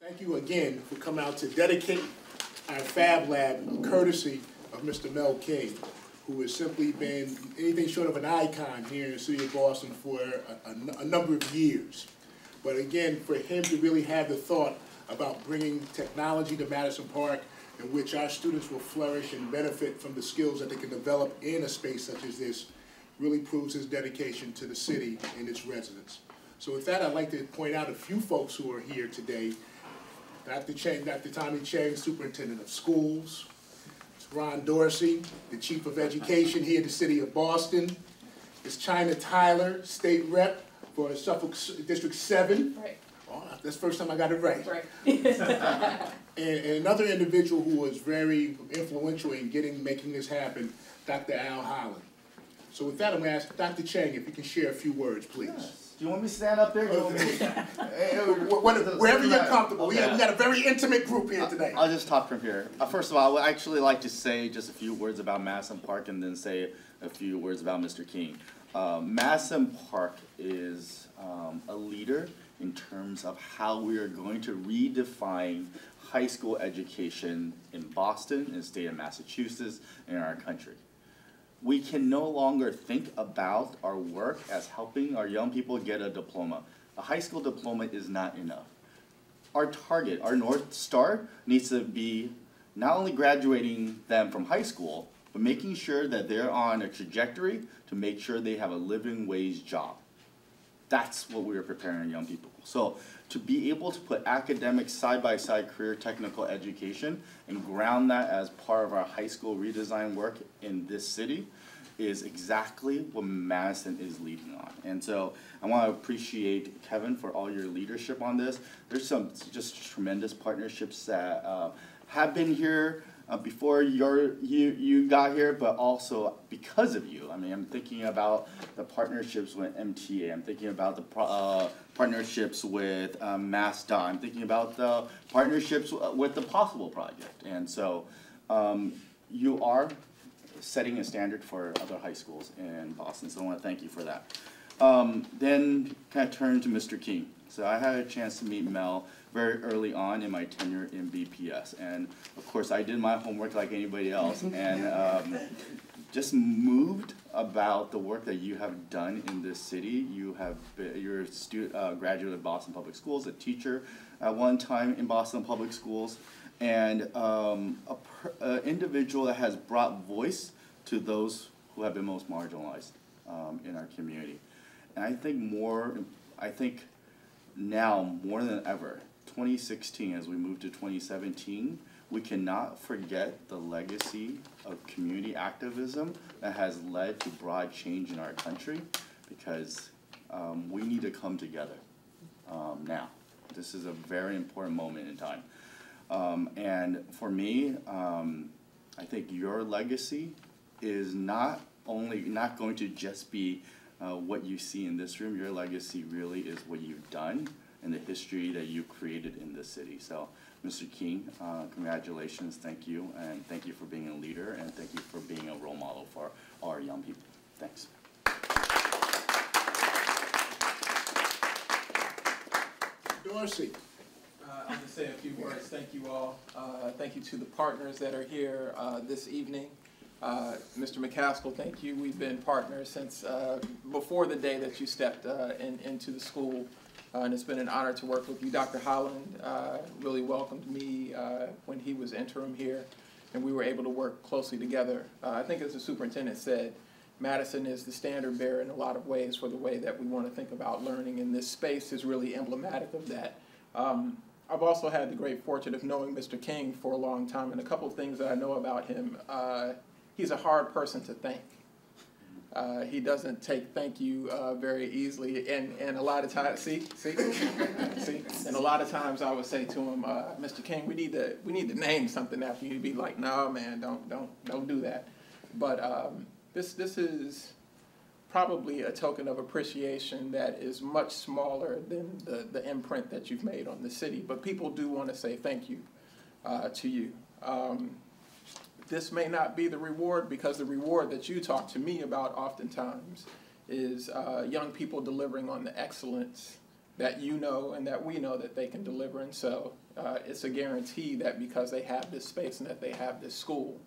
Thank you again for coming out to dedicate our Fab-Lab courtesy of Mr. Mel King, who has simply been anything short of an icon here in the city of Boston for a number of years. But again, for him to really have the thought about bringing technology to Madison Park in which our students will flourish and benefit from the skills that they can develop in a space such as this really proves his dedication to the city and its residents. So with that, I'd like to point out a few folks who are here today. Dr. Chang, Dr. Tommy Chang, Superintendent of Schools. Ron Dorsey, the Chief of Education here in the city of Boston. It's China Tyler, State Rep for Suffolk District 7. Right. Oh, that's the first time I got it right. Right. And another individual who was very influential in making this happen, Dr. Al Holland. So with that, I'm going to ask Dr. Chang if you can share a few words, please. Yes. Do you want me to stand up there? Wherever you're comfortable. Okay. We got a very intimate group here today. I'll just talk from here. First of all, I would actually like to say just a few words about Madison Park and then say a few words about Mr. King. Madison Park is a leader in terms of how we are going to redefine high school education in Boston, in the state of Massachusetts, and in our country. We can no longer think about our work as helping our young people get a diploma. A high school diploma is not enough. Our target, our North Star, needs to be not only graduating them from high school, but making sure that they're on a trajectory to make sure they have a living wage job. That's what we are preparing our young people. So to be able to put academic side-by-side career technical education and ground that as part of our high school redesign work in this city is exactly what Madison is leading on. And so I want to appreciate Kevin for all your leadership on this. There's some just tremendous partnerships that have been here before you got here, but also because of you. I mean, I'm thinking about the partnerships with MTA. I'm thinking about the partnerships with MassDOT. I'm thinking about the partnerships with the Possible Project. And so you are setting a standard for other high schools in Boston, so I want to thank you for that. Then kind of turn to Mr. King. So I had a chance to meet Mel very early on in my tenure in BPS, and of course I did my homework like anybody else, and just moved about the work that you have done in this city. You're a graduate of Boston Public Schools, a teacher at one time in Boston Public Schools, and an individual that has brought voice to those who have been most marginalized in our community. And I think now more than ever, 2016 as we move to 2017, we cannot forget the legacy of community activism that has led to broad change in our country, because we need to come together now. This is a very important moment in time. And for me, I think your legacy is not going to just be what you see in this room. Your legacy really is what you've done and the history that you created in this city. So, Mr. King, congratulations, thank you, and thank you for being a leader, and thank you for being a role model for our young people. Thanks. Dorsey. I'll just say a few words. Thank you all. Thank you to the partners that are here this evening. Mr. McCaskill, thank you. We've been partners since before the day that you stepped into the school, and it's been an honor to work with you. Dr. Holland really welcomed me when he was interim here, and we were able to work closely together. I think, as the superintendent said, Madison is the standard bearer in a lot of ways for the way that we want to think about learning, and this space is really emblematic of that. I've also had the great fortune of knowing Mr. King for a long time, and a couple of things that I know about him. He's a hard person to thank. He doesn't take thank you very easily, and a lot of times, see, and a lot of times I would say to him, Mr. King, we need to name something after you. He'd be like, no, man, don't do that. But this is probably a token of appreciation that is much smaller than the imprint that you've made on the city. But people do want to say thank you to you. This may not be the reward, because the reward that you talk to me about oftentimes is young people delivering on the excellence that you know and that we know that they can deliver. And so it's a guarantee that because they have this space and that they have this school,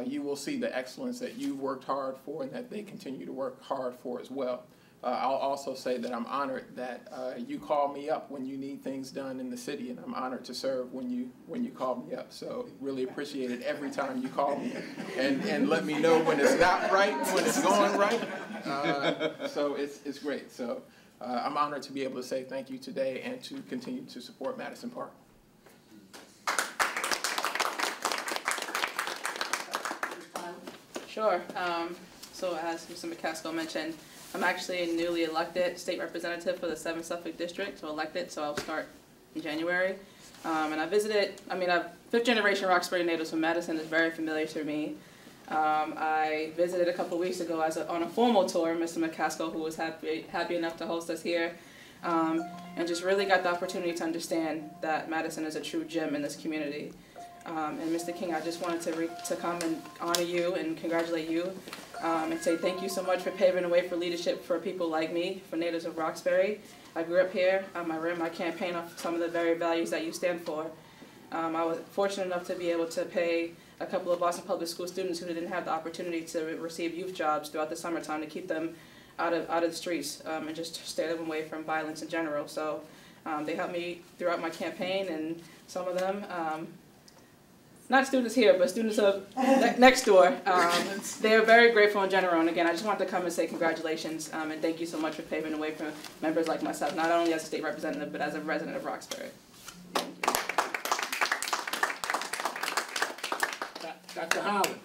you will see the excellence that you've worked hard for and that they continue to work hard for as well. I'll also say that I'm honored that you call me up when you need things done in the city, and I'm honored to serve when you call me up. So really appreciate it every time you call me and let me know when it's not right, when it's going right. So it's great. So I'm honored to be able to say thank you today and to continue to support Madison Park. Sure. So as Mr. McCaskill mentioned, I'm actually a newly elected state representative for the 7th Suffolk District, so elected, so I'll start in January. And I visited, I'm 5th generation Roxbury native, so Madison is very familiar to me. I visited a couple weeks ago on a formal tour, Mr. McCaskill, who was happy enough to host us here, and just really got the opportunity to understand that Madison is a true gem in this community. And Mr. King, I just wanted to come and honor you and congratulate you and say thank you so much for paving the way for leadership for people like me, for natives of Roxbury. I grew up here. I ran my campaign off some of the very values that you stand for. I was fortunate enough to be able to pay a couple of Boston Public School students who didn't have the opportunity to receive youth jobs throughout the summertime to keep them out of the streets and just stay them away from violence in general. So they helped me throughout my campaign, and some of them, not students here, but students of next door, they are very grateful in general. And again, I just wanted to come and say congratulations and thank you so much for paving the way for members like myself, not only as a state representative, but as a resident of Roxbury. Dr. Holland.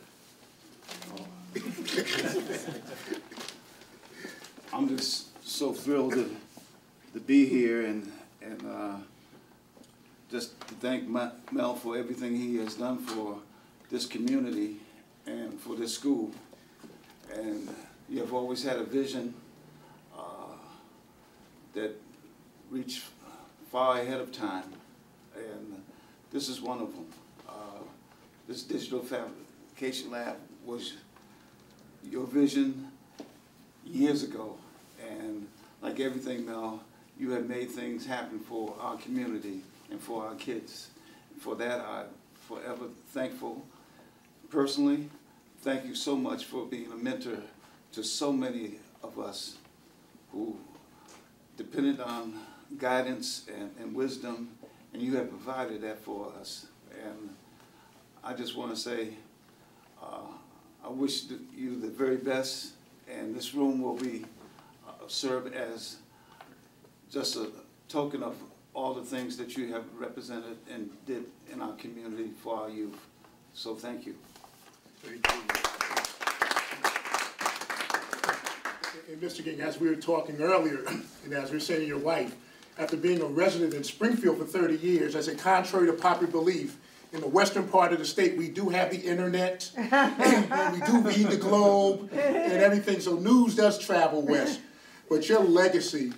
I'm just so thrilled to be here and just to thank Mel for everything he has done for this community and for this school. And you have always had a vision that reached far ahead of time, and this is one of them. This digital fabrication lab was your vision years ago, and like everything, Mel, you have made things happen for our community and for our kids. For that, I'm forever thankful. Personally, thank you so much for being a mentor to so many of us who depended on guidance and wisdom, and you have provided that for us. And I just want to say, I wish you the very best, and this room will be serve as just a token of all the things that you have represented and did in our community for our youth. So thank you. Thank you. And Mr. King, as we were talking earlier, and as we were saying to your wife, after being a resident in Springfield for 30 years, I said, contrary to popular belief, in the western part of the state, we do have the internet, and we do read the Globe and everything, so news does travel west. But your legacy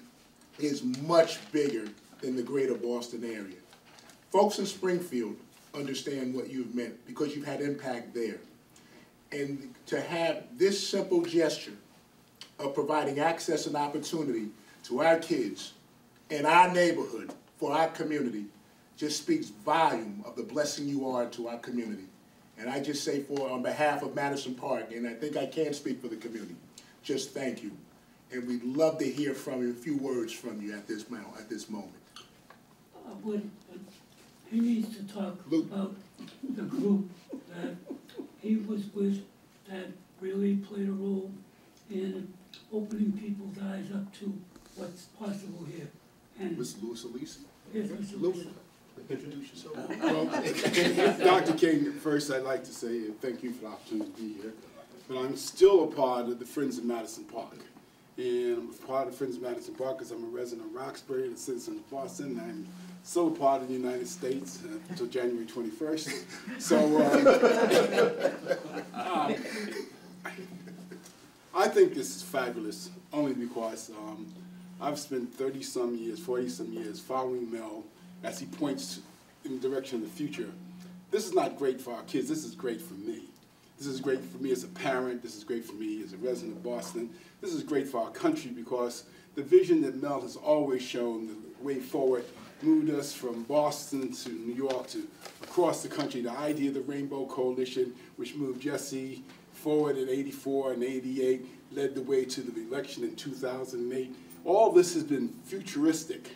is much bigger than the greater Boston area. Folks in Springfield understand what you've meant because you've had impact there. And to have this simple gesture of providing access and opportunity to our kids in our neighborhood, for our community, just speaks volume of the blessing you are to our community. And I just say on behalf of Madison Park, and I think I can speak for the community, just thank you. And we'd love to hear from you, a few words from you at this moment. He needs to talk about the group that he was with that really played a role in opening people's eyes up to what's possible here. And Ms. Lewis Elise? Yes, Mr. Lewis. Introduce yourself. Well, Dr. King, first I'd like to say thank you for the opportunity to be here. But I'm still a part of the Friends of Madison Park. And I'm a part of Friends of Madison Park because I'm a resident of Roxbury and a citizen of Boston. I'm still a part of the United States until January 21st. So I think this is fabulous, only because I've spent 30-some years, 40-some years following Mel as he points in the direction of the future. This is not great for our kids, this is great for me. This is great for me as a parent. This is great for me as a resident of Boston. This is great for our country because the vision that Mel has always shown, the way forward, moved us from Boston to New York to across the country. The idea of the Rainbow Coalition, which moved Jesse forward in '84 and '88, led the way to the election in 2008. All this has been futuristic.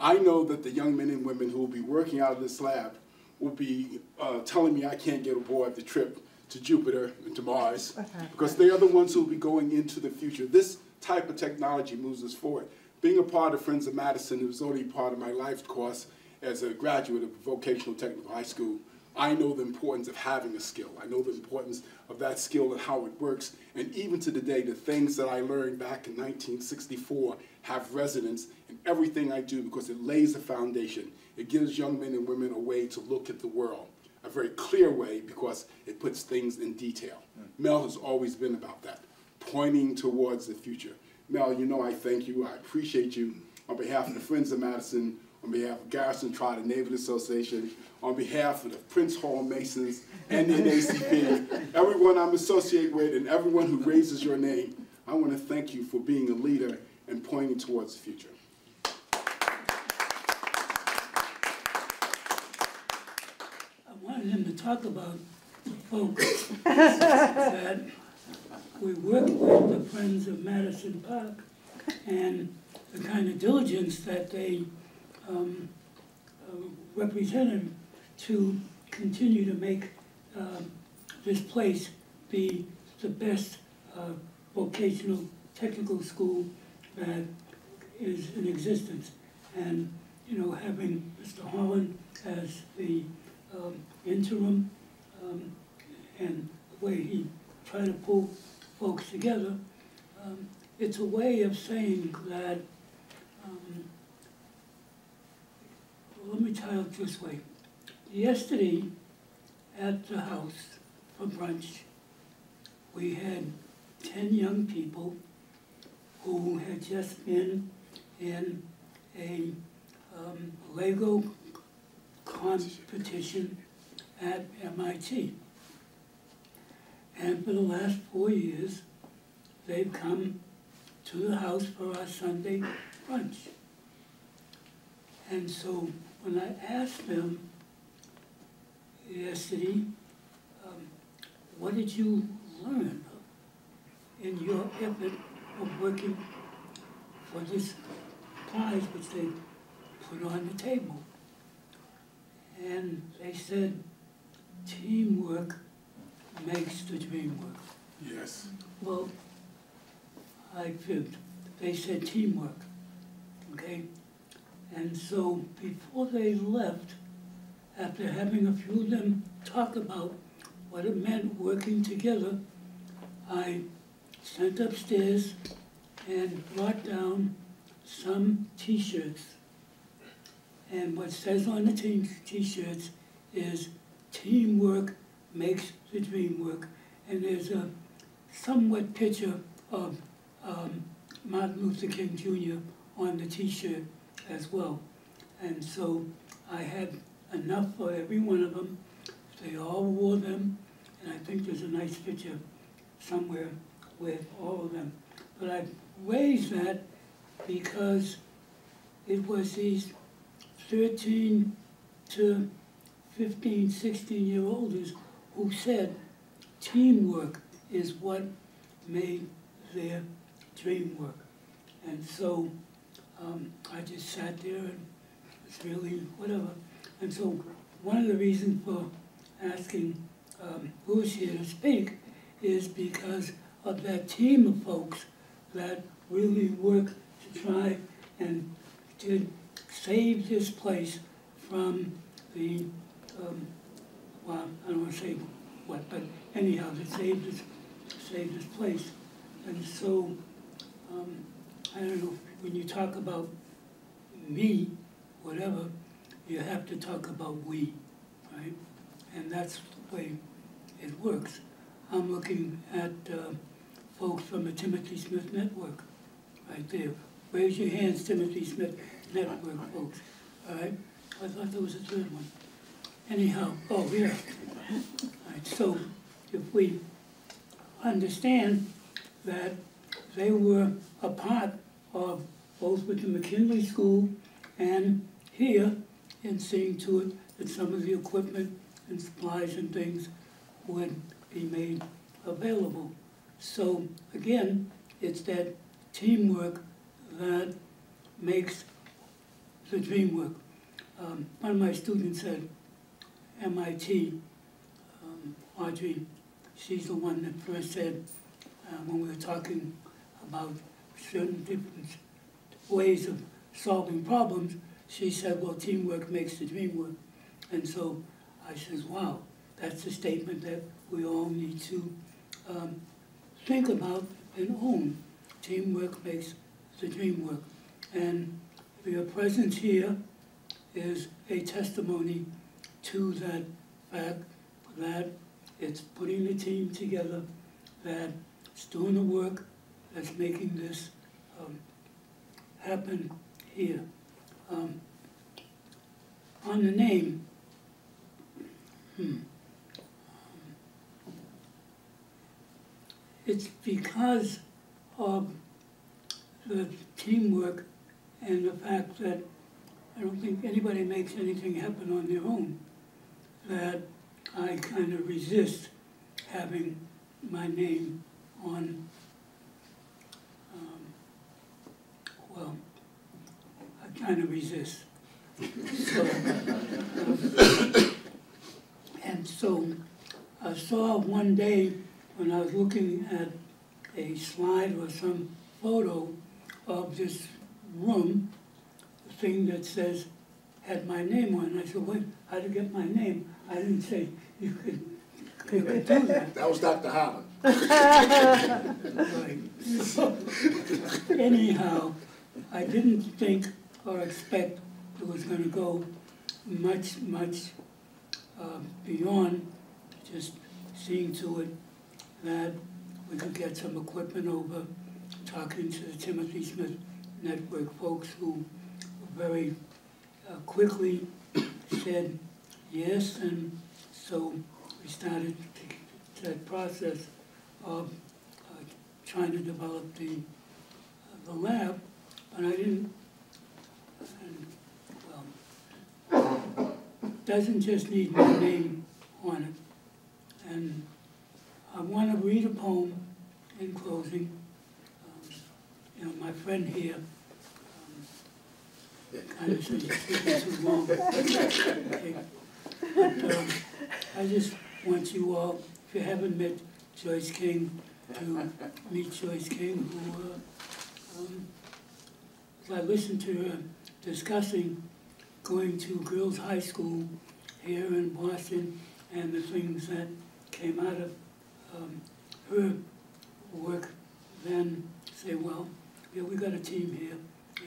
I know that the young men and women who will be working out of this lab will be telling me I can't get aboard the trip to Jupiter and to Mars because they are the ones who will be going into the future. This type of technology moves us forward. Being a part of Friends of Madison, it was only part of my life course as a graduate of vocational technical high school. I know the importance of having a skill. I know the importance of that skill and how it works. And even to today, the things that I learned back in 1964 have resonance in everything I do because it lays a foundation. It gives young men and women a way to look at the world, a very clear way because it puts things in detail. Mel has always been about that, pointing towards the future. Mel, you know I thank you. I appreciate you on behalf of the Friends of Madison, on behalf of Garrison Trotter Neighborhood Association, on behalf of the Prince Hall Masons and the NACP, everyone I'm associated with and everyone who raises your name, I want to thank you for being a leader and pointing towards the future. I wanted him to talk about the folks that we work with, the Friends of Madison Park, and the kind of diligence that they represented to continue to make this place be the best vocational technical school that is in existence. And, you know, having Mr. Holland as the interim and the way he tried to pull folks together, it's a way of saying that, let me tell it this way. Yesterday at the house for brunch, we had 10 young people who had just been in a Lego competition at MIT. And for the last 4 years, they've come to the house for our Sunday brunch. And so when I asked them yesterday, what did you learn in your effort of working for this prize which they put on the table? And they said, teamwork makes the dream work. Yes. Well, I fibbed. They said teamwork, okay? And so before they left, after having a few of them talk about what it meant working together, I sent upstairs and brought down some T-shirts. And what says on the T-shirts is, teamwork makes the dream work. And there's a somewhat picture of Martin Luther King Jr. on the T-shirt as well. And so I had enough for every one of them. They all wore them, and I think there's a nice picture somewhere with all of them. But I raised that because it was these 13 to 15, 16-year-olds who said teamwork is what made their dream work. And so I just sat there and it's really whatever. And so one of the reasons for asking who's here to speak is because of that team of folks that really work to try and to save this place from the, well, I don't want to say what, but anyhow, to save this place. And so, I don't know, when you talk about me, whatever, you have to talk about we, right? And that's the way it works. I'm looking at folks from the Timothy Smith Network, right there. Raise your hands, Timothy Smith Network folks, all right? I thought there was a third one. Anyhow, oh, yeah. All right, so, if we understand that they were a part of both with the McKinley School and here in seeing to it that some of the equipment and supplies and things would be made available. So again, it's that teamwork that makes the dream work. One of my students at MIT, Audrey, she's the one that first said, when we were talking about certain different ways of solving problems, she said, well, teamwork makes the dream work. And so I says, wow, that's a statement that we all need to think about and own. Teamwork makes the dream work. And your presence here is a testimony to that fact, that it's putting the team together, that it's doing the work that's making this happen here. On the name, it's because of the teamwork and the fact that I don't think anybody makes anything happen on their own, that I kind of resist having my name on, well, I kind of resist. So, and so I saw one day when I was looking at a slide or some photo of this room, a thing that says, had my name on it. And I said, wait, how to get my name? I didn't say you could do that. That was Dr. Holland. Right. So, anyhow, I didn't think or expect it was going to go much beyond just seeing to it that we could get some equipment over, talking to the Timothy Smith Network folks who very quickly said yes, and so we started that process of trying to develop the lab, and I didn't, and, well, doesn't just need my name on it. And I want to read a poem in closing. You know, my friend here kind of said it's too long. Okay. But I just want you all, if you haven't met Joyce King, to meet Joyce King, who, as I listened to her discussing going to girls' high school here in Boston and the things that came out of her work, then say, well, yeah, we got a team here,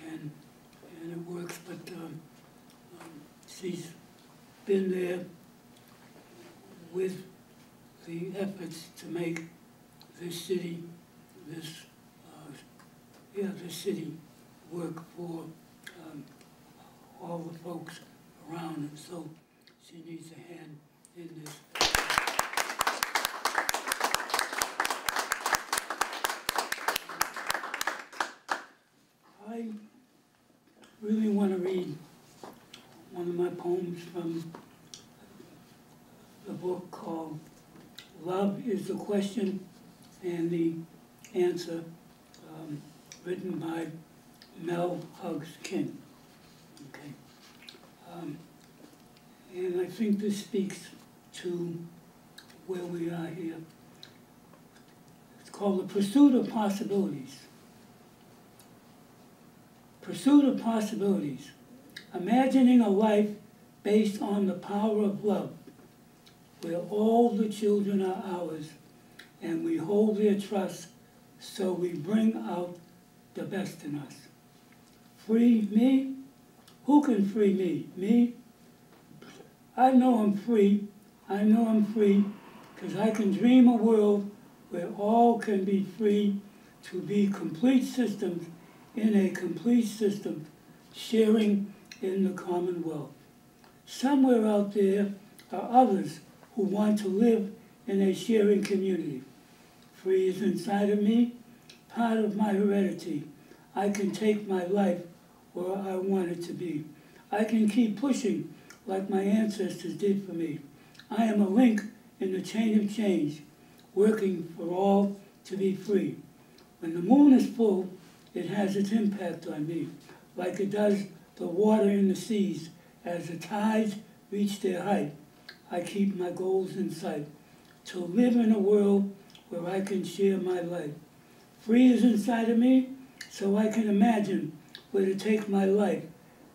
and it works, but she's been there with the efforts to make this city, this city work for all the folks around, and so she needs a hand in this. I really want to read one of my poems from the book called Love is the Question and the Answer, written by Mel King. Okay. And I think this speaks to where we are here. It's called The Pursuit of Possibilities. Pursuit of possibilities. Imagining a life based on the power of love, where all the children are ours, and we hold their trust, so we bring out the best in us. Free me? Who can free me? Me? I know I'm free. I know I'm free, because I can dream a world where all can be free to be complete systems in a complete system, sharing in the Commonwealth. Somewhere out there are others who want to live in a sharing community. Free is inside of me, part of my heredity. I can take my life where I want it to be. I can keep pushing like my ancestors did for me. I am a link in the chain of change, working for all to be free. When the moon is full, it has its impact on me, like it does the water in the seas. As the tides reach their height, I keep my goals in sight, to live in a world where I can share my life. Free is inside of me, so I can imagine where to take my life.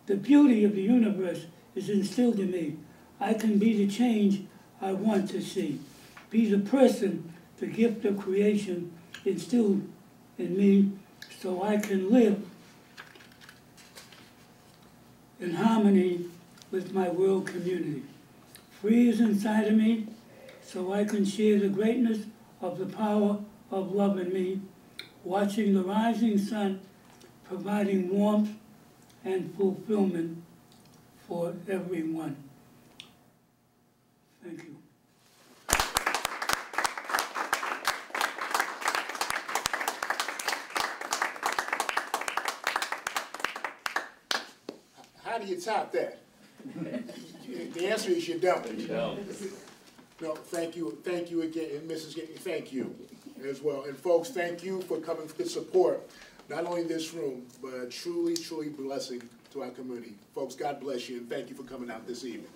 The beauty of the universe is instilled in me. I can be the change I want to see. Be the person, the gift of creation instilled in me, so I can live in harmony with my world community. Free is inside of me, so I can share the greatness of the power of love in me, watching the rising sun, providing warmth and fulfillment for everyone. Thank you. How do you top that? The answer is you don't. No, thank you again, and Mrs. Gittney, thank you as well. And folks, thank you for coming to support not only this room, but a truly, truly blessing to our community. Folks, God bless you, and thank you for coming out this evening.